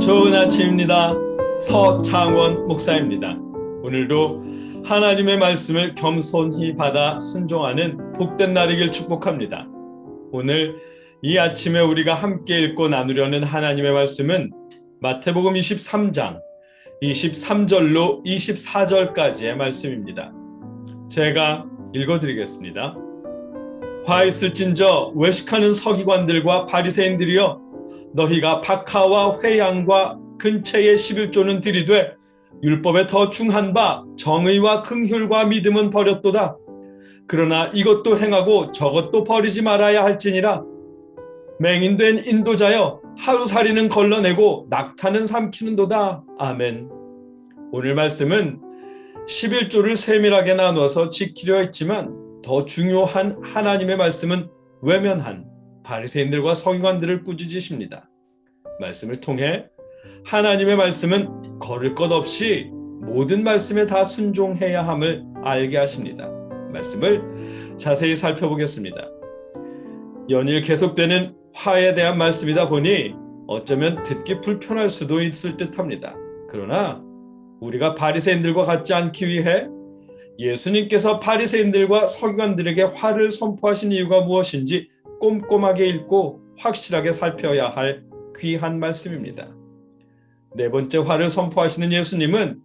좋은 아침입니다. 서창원 목사입니다. 오늘도 하나님의 말씀을 겸손히 받아 순종하는 복된 날이길 축복합니다. 오늘 이 아침에 우리가 함께 읽고 나누려는 하나님의 말씀은 마태복음 23장 23절로 24절까지의 말씀입니다. 제가 읽어드리겠습니다. 화 있을진저 외식하는 서기관들과 바리새인들이여, 너희가 박하와 회양과 근체의 11조는 들이되 율법에 더 중한 바 정의와 긍휼과 믿음은 버렸도다. 그러나 이것도 행하고 저것도 버리지 말아야 할지니라. 맹인된 인도자여, 하루살이는 걸러내고 낙타는 삼키는도다. 아멘. 오늘 말씀은 11조를 세밀하게 나누어서 지키려 했지만 더 중요한 하나님의 말씀은 외면한 바리새인들과 서기관들을 꾸짖으십니다. 말씀을 통해 하나님의 말씀은 거를 것 없이 모든 말씀에 다 순종해야 함을 알게 하십니다. 말씀을 자세히 살펴보겠습니다. 연일 계속되는 화에 대한 말씀이다 보니 어쩌면 듣기 불편할 수도 있을 듯합니다. 그러나 우리가 바리새인들과 같지 않기 위해 예수님께서 바리새인들과 서기관들에게 화를 선포하신 이유가 무엇인지 꼼꼼하게 읽고 확실하게 살펴야 할 귀한 말씀입니다. 네 번째 화를 선포하시는 예수님은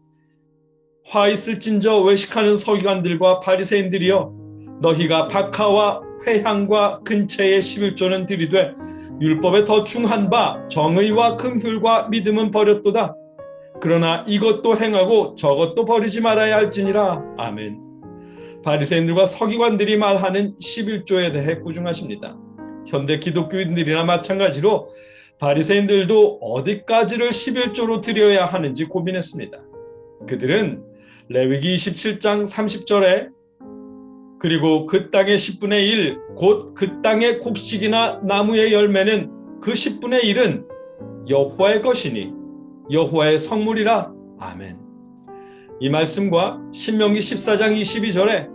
화 있을진저 외식하는 서기관들과 바리새인들이여, 너희가 박하와 회향과 근체의 11조는 들이되 율법에 더 중한 바 정의와 긍휼과 믿음은 버렸도다. 그러나 이것도 행하고 저것도 버리지 말아야 할지니라. 아멘. 바리새인들과 서기관들이 말하는 11조에 대해 꾸중하십니다. 현대 기독교인들이나 마찬가지로 바리새인들도 어디까지를 11조로 드려야 하는지 고민했습니다. 그들은 레위기 27장 30절에 그리고 그 땅의 10분의 1, 곧 그 땅의 곡식이나 나무의 열매는 그 10분의 1은 여호와의 것이니 여호와의 성물이라. 아멘. 이 말씀과 신명기 14장 22절에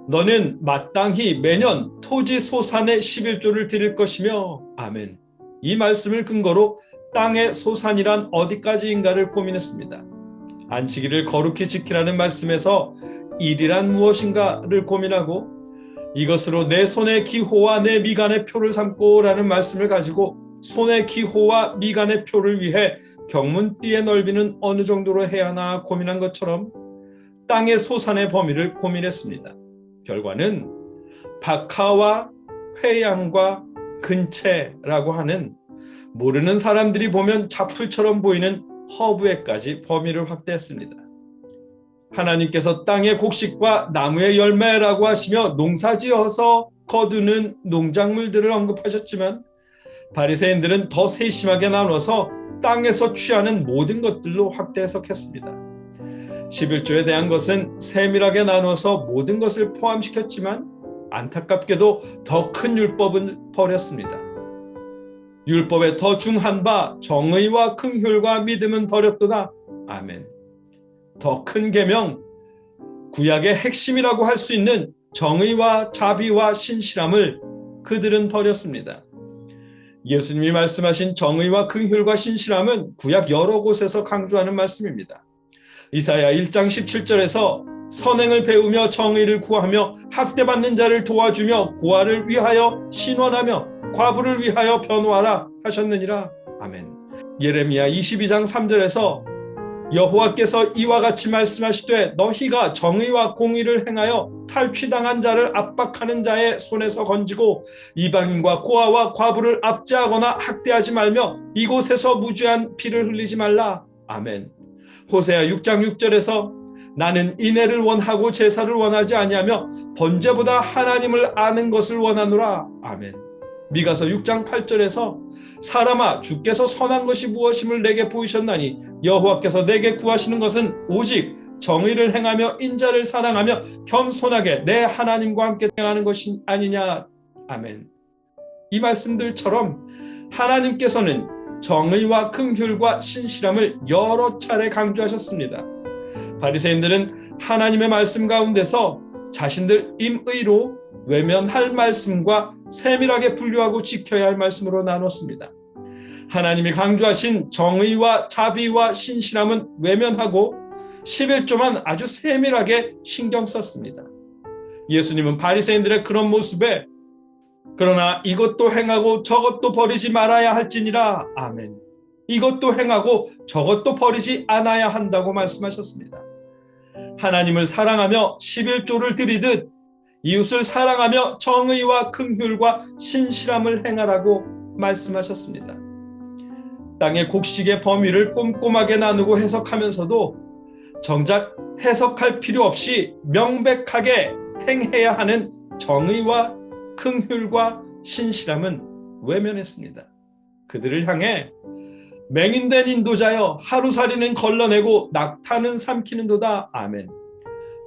너는 마땅히 매년 토지 소산의 11조를 드릴 것이며. 아멘. 이 말씀을 근거로 땅의 소산이란 어디까지인가를 고민했습니다. 안식일을 거룩히 지키라는 말씀에서 일이란 무엇인가를 고민하고 이것으로 내 손의 기호와 내 미간의 표를 삼고라는 말씀을 가지고 손의 기호와 미간의 표를 위해 경문띠의 넓이는 어느 정도로 해야 하나 고민한 것처럼 땅의 소산의 범위를 고민했습니다. 결과는 박하와 회양과 근체라고 하는 모르는 사람들이 보면 자풀처럼 보이는 허브에까지 범위를 확대했습니다. 하나님께서 땅의 곡식과 나무의 열매라고 하시며 농사지어서 거두는 농작물들을 언급하셨지만 바리새인들은 더 세심하게 나눠서 땅에서 취하는 모든 것들로 확대 해석했습니다. 11조에 대한 것은 세밀하게 나눠서 모든 것을 포함시켰지만 안타깝게도 더 큰 율법은 버렸습니다. 율법에 더 중한 바 정의와 긍휼과 믿음은 버렸도다. 아멘. 더 큰 계명, 구약의 핵심이라고 할 수 있는 정의와 자비와 신실함을 그들은 버렸습니다. 예수님이 말씀하신 정의와 긍휼과 신실함은 구약 여러 곳에서 강조하는 말씀입니다. 이사야 1장 17절에서 선행을 배우며 정의를 구하며 학대받는 자를 도와주며 고아를 위하여 신원하며 과부를 위하여 변호하라 하셨느니라. 아멘. 예레미야 22장 3절에서 여호와께서 이와 같이 말씀하시되 너희가 정의와 공의를 행하여 탈취당한 자를 압박하는 자의 손에서 건지고 이방인과 고아와 과부를 압제하거나 학대하지 말며 이곳에서 무죄한 피를 흘리지 말라. 아멘. 호세아 6장 6절에서 나는 인애를 원하고 제사를 원하지 아니하며 번제보다 하나님을 아는 것을 원하노라. 아멘. 미가서 6장 8절에서 사람아, 주께서 선한 것이 무엇임을 내게 보이셨나니 여호와께서 내게 구하시는 것은 오직 정의를 행하며 인자를 사랑하며 겸손하게 내 하나님과 함께 행하는 것이 아니냐. 아멘. 이 말씀들처럼 하나님께서는 정의와 긍휼과 신실함을 여러 차례 강조하셨습니다. 바리새인들은 하나님의 말씀 가운데서 자신들 임의로 외면할 말씀과 세밀하게 분류하고 지켜야 할 말씀으로 나눴습니다. 하나님이 강조하신 정의와 자비와 신실함은 외면하고 11조만 아주 세밀하게 신경 썼습니다. 예수님은 바리새인들의 그런 모습에 그러나 이것도 행하고 저것도 버리지 말아야 할지니라. 아멘. 이것도 행하고 저것도 버리지 않아야 한다고 말씀하셨습니다. 하나님을 사랑하며 11조를 드리듯 이웃을 사랑하며 정의와 긍휼과 신실함을 행하라고 말씀하셨습니다. 땅의 곡식의 범위를 꼼꼼하게 나누고 해석하면서도 정작 해석할 필요 없이 명백하게 행해야 하는 정의와 긍휼과 신실함은 외면했습니다. 그들을 향해 맹인된 인도자여 하루살이는 걸러내고 낙타는 삼키는도다. 아멘.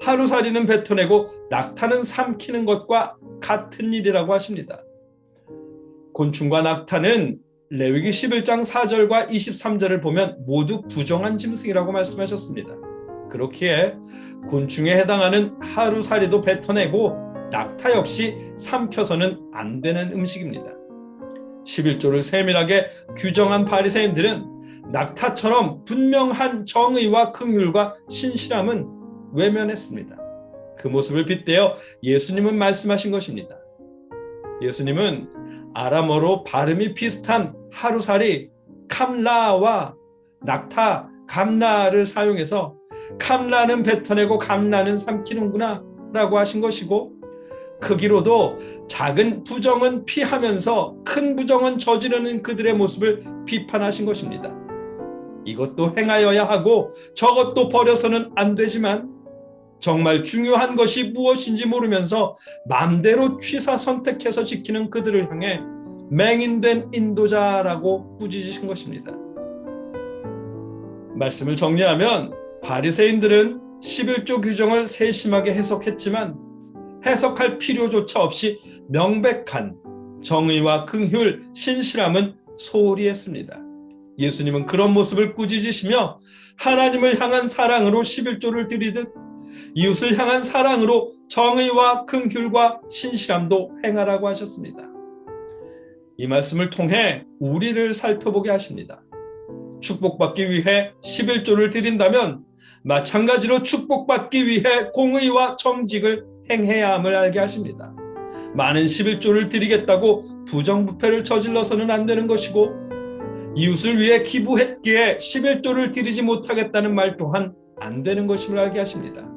하루살이는 뱉어내고 낙타는 삼키는 것과 같은 일이라고 하십니다. 곤충과 낙타는 레위기 11장 4절과 23절을 보면 모두 부정한 짐승이라고 말씀하셨습니다. 그렇기에 곤충에 해당하는 하루살이도 뱉어내고 낙타 역시 삼켜서는 안 되는 음식입니다. 11조를 세밀하게 규정한 바리새인들은 낙타처럼 분명한 정의와 긍휼과 신실함은 외면했습니다. 그 모습을 빗대어 예수님은 말씀하신 것입니다. 예수님은 아람어로 발음이 비슷한 하루살이 캄라와 낙타 감라를 사용해서 캄라는 뱉어내고 감라는 삼키는구나 라고 하신 것이고, 크기로도 작은 부정은 피하면서 큰 부정은 저지르는 그들의 모습을 비판하신 것입니다. 이것도 행하여야 하고 저것도 버려서는 안 되지만 정말 중요한 것이 무엇인지 모르면서 마음대로 취사 선택해서 지키는 그들을 향해 맹인된 인도자라고 꾸짖으신 것입니다. 말씀을 정리하면 바리새인들은 11조 규정을 세심하게 해석했지만 해석할 필요조차 없이 명백한 정의와 긍휼, 신실함은 소홀히 했습니다. 예수님은 그런 모습을 꾸짖으시며 하나님을 향한 사랑으로 11조를 드리듯 이웃을 향한 사랑으로 정의와 긍휼과 신실함도 행하라고 하셨습니다. 이 말씀을 통해 우리를 살펴보게 하십니다. 축복받기 위해 11조를 드린다면 마찬가지로 축복받기 위해 공의와 정직을 행해야 함을 알게 하십니다. 많은 11조를 드리겠다고 부정부패를 저질러서는 안 되는 것이고, 이웃을 위해 기부했기에 11조를 드리지 못하겠다는 말 또한 안 되는 것임을 알게 하십니다.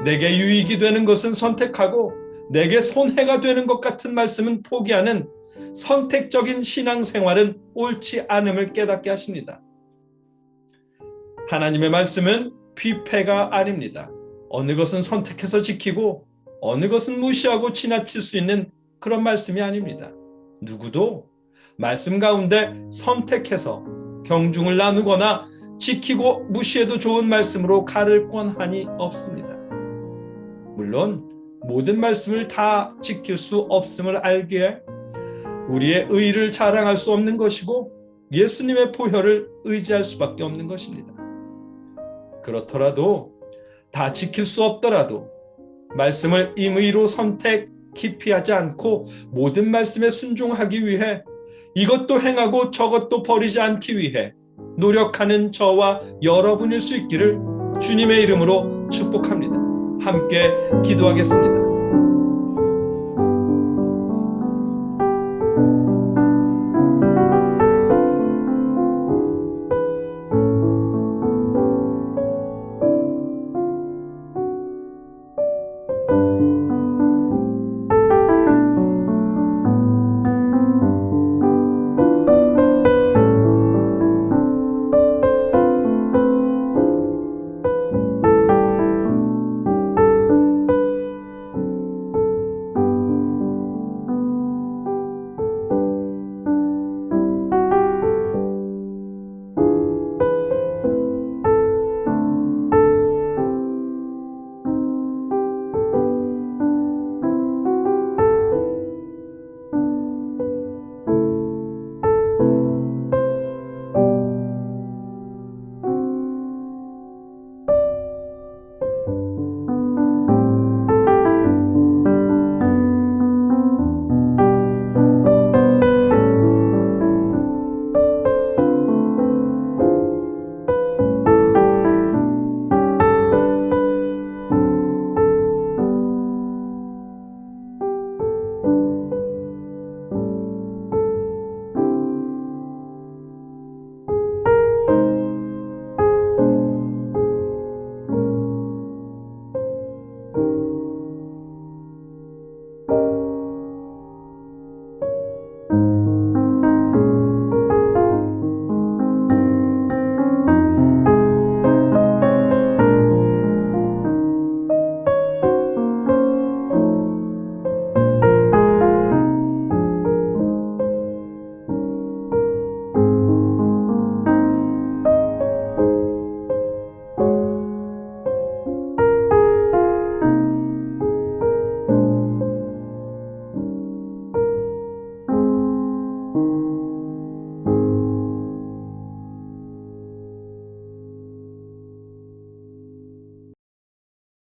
내게 유익이 되는 것은 선택하고 내게 손해가 되는 것 같은 말씀은 포기하는 선택적인 신앙생활은 옳지 않음을 깨닫게 하십니다. 하나님의 말씀은 비패가 아닙니다. 어느 것은 선택해서 지키고 어느 것은 무시하고 지나칠 수 있는 그런 말씀이 아닙니다. 누구도 말씀 가운데 선택해서 경중을 나누거나 지키고 무시해도 좋은 말씀으로 가를 권한이 없습니다. 물론 모든 말씀을 다 지킬 수 없음을 알기에 우리의 의를 자랑할 수 없는 것이고 예수님의 보혈을 의지할 수밖에 없는 것입니다. 그렇더라도 다 지킬 수 없더라도 말씀을 임의로 선택 깊이 하지 않고 모든 말씀에 순종하기 위해 이것도 행하고 저것도 버리지 않기 위해 노력하는 저와 여러분일 수 있기를 주님의 이름으로 축복합니다. 함께 기도하겠습니다.